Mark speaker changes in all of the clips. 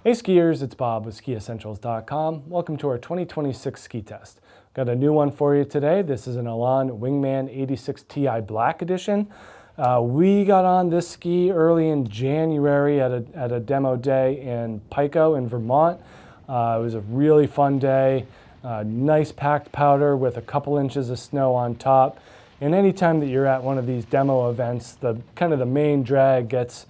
Speaker 1: Hey skiers, it's Bob with SkiEssentials.com. Welcome to our 2026 ski test. Got a new one for you today. This is an Elan Wingman 86 Ti Black Edition. We got on this ski early in January at a demo day in Pico in Vermont. It was a really fun day. Nice packed powder with a couple inches of snow on top. And anytime that you're at one of these demo events, the main drag gets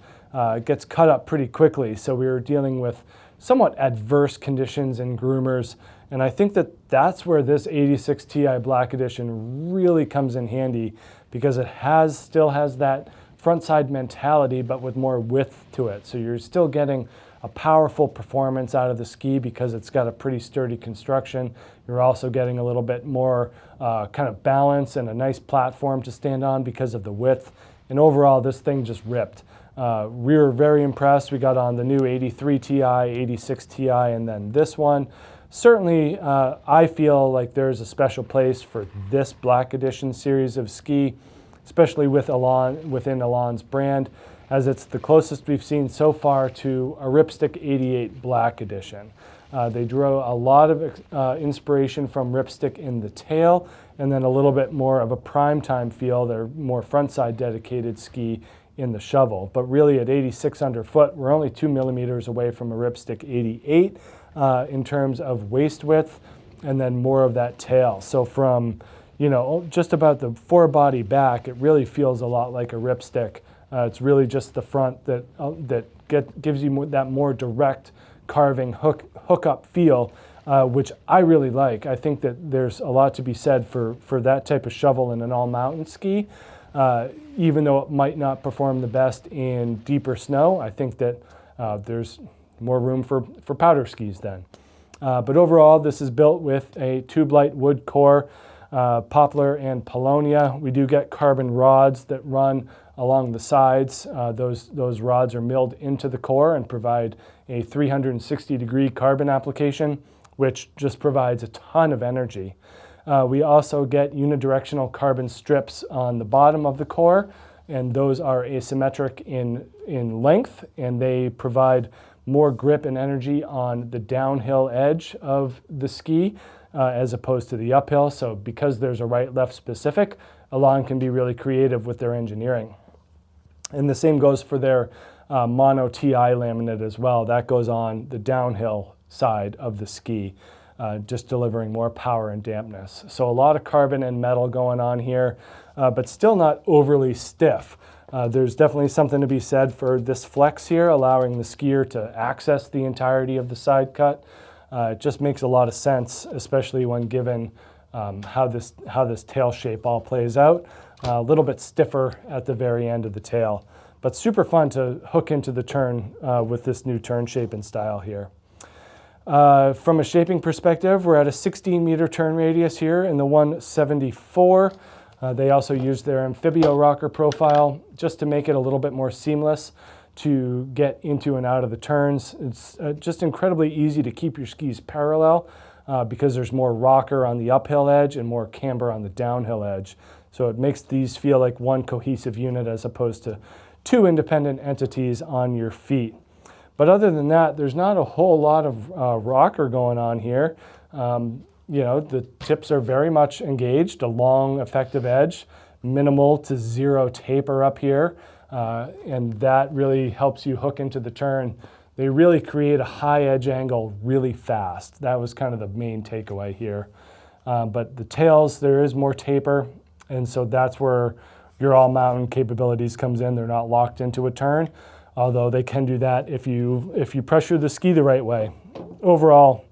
Speaker 1: cut up pretty quickly. So we were dealing with somewhat adverse conditions in groomers. And I think that that's where this 86 Ti Black Edition really comes in handy, because it still has that front side mentality, but with more width to it. So you're still getting a powerful performance out of the ski because it's got a pretty sturdy construction. You're also getting a little bit more balance and a nice platform to stand on because of the width. And overall, this thing just ripped. We were very impressed. We got on the new 83 Ti, 86 Ti, and then this one. Certainly, I feel like there's a special place for this Black Edition series of ski, especially with Elan, within Elan's brand, as it's the closest we've seen so far to a Ripstick 88 Black Edition. They drew a lot of inspiration from Ripstick in the tail, and then a little bit more of a primetime feel. They're more frontside dedicated ski in the shovel. But really at 86 underfoot, we're only 2 millimeters away from a Ripstick 88 in terms of waist width, and then more of that tail. So from, just about the forebody back, it really feels a lot like a Ripstick. It's really just the front that gives you that more direct carving hook up feel, which I really like. I think that there's a lot to be said for that type of shovel in an all-mountain ski. Even though it might not perform the best in deeper snow, I think that there's more room for powder skis then. But overall, this is built with a tube light wood core, poplar and paulownia. We do get carbon rods that run along the sides. Those rods are milled into the core and provide a 360-degree carbon application, which just provides a ton of energy. We also get unidirectional carbon strips on the bottom of the core, and those are asymmetric in length, and they provide more grip and energy on the downhill edge of the ski as opposed to the uphill. So because there's a right-left specific, Elan can be really creative with their engineering. And the same goes for their mono TI laminate as well. That goes on the downhill side of the ski. Just delivering more power and dampness. So a lot of carbon and metal going on here, but still not overly stiff. There's definitely something to be said for this flex here, allowing the skier to access the entirety of the side cut. It just makes a lot of sense, especially when given how this tail shape all plays out. A little bit stiffer at the very end of the tail, but super fun to hook into the turn with this new turn shape and style here. From a shaping perspective, we're at a 16-meter turn radius here in the 174. They also used their Amphibio rocker profile just to make it a little bit more seamless to get into and out of the turns. It's just incredibly easy to keep your skis parallel because there's more rocker on the uphill edge and more camber on the downhill edge. So it makes these feel like one cohesive unit as opposed to two independent entities on your feet. But other than that, there's not a whole lot of rocker going on here. The tips are very much engaged, a long effective edge, minimal to zero taper up here, and that really helps you hook into the turn. They really create a high edge angle really fast. That was kind of the main takeaway here. But the tails, there is more taper, and so that's where your all-mountain capabilities comes in. They're not locked into a turn, although they can do that if you pressure the ski the right way. Overall,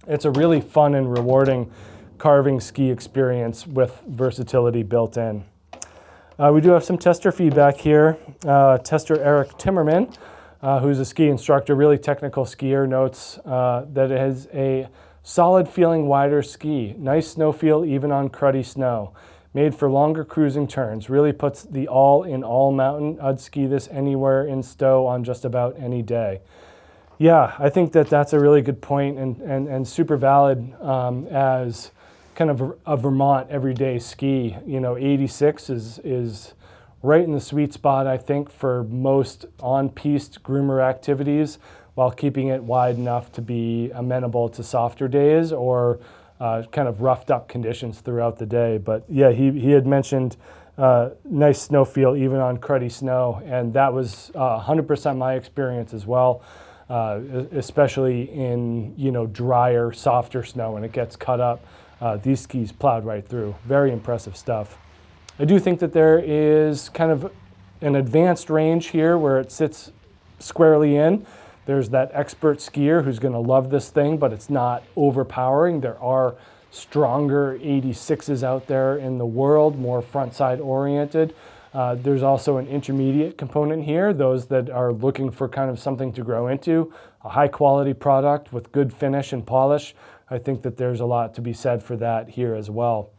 Speaker 1: it's a really fun and rewarding carving ski experience with versatility built in. We do have some tester feedback here. Tester Eric Timmerman, who's a ski instructor, really technical skier, notes that it has a solid feeling wider ski, nice snow feel even on cruddy snow. Made for longer cruising turns, really puts the all in all mountain. I'd ski this anywhere in Stowe on just about any day. Yeah, I think that that's a really good point and super valid as kind of a Vermont everyday ski. 86 is right in the sweet spot, I think, for most on-piste groomer activities while keeping it wide enough to be amenable to softer days or kind of roughed up conditions throughout the day. But yeah, he had mentioned nice snow feel even on cruddy snow, and that was 100% my experience as well, especially in drier, softer snow when it gets cut up. These skis plowed right through. Very impressive stuff. I do think that there is kind of an advanced range here where it sits squarely in. There's that expert skier who's going to love this thing, but it's not overpowering. There are stronger 86s out there in the world, more front side oriented. There's also an intermediate component here, those that are looking for kind of something to grow into, a high quality product with good finish and polish. I think that there's a lot to be said for that here as well.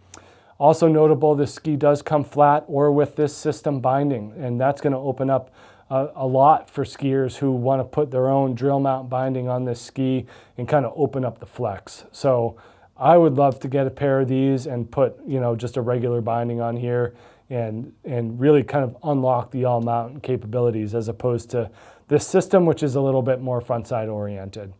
Speaker 1: Also notable, this ski does come flat or with this system binding, and that's going to open up a lot for skiers who want to put their own drill mount binding on this ski and kind of open up the flex. So I would love to get a pair of these and put, just a regular binding on here and really kind of unlock the all mountain capabilities as opposed to this system, which is a little bit more front side oriented.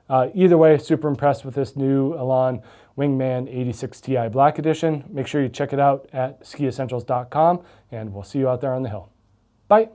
Speaker 1: Either way, super impressed with this new Elan Wingman 86 Ti Black Edition. Make sure you check it out at SkiEssentials.com, and we'll see you out there on the hill. Bye.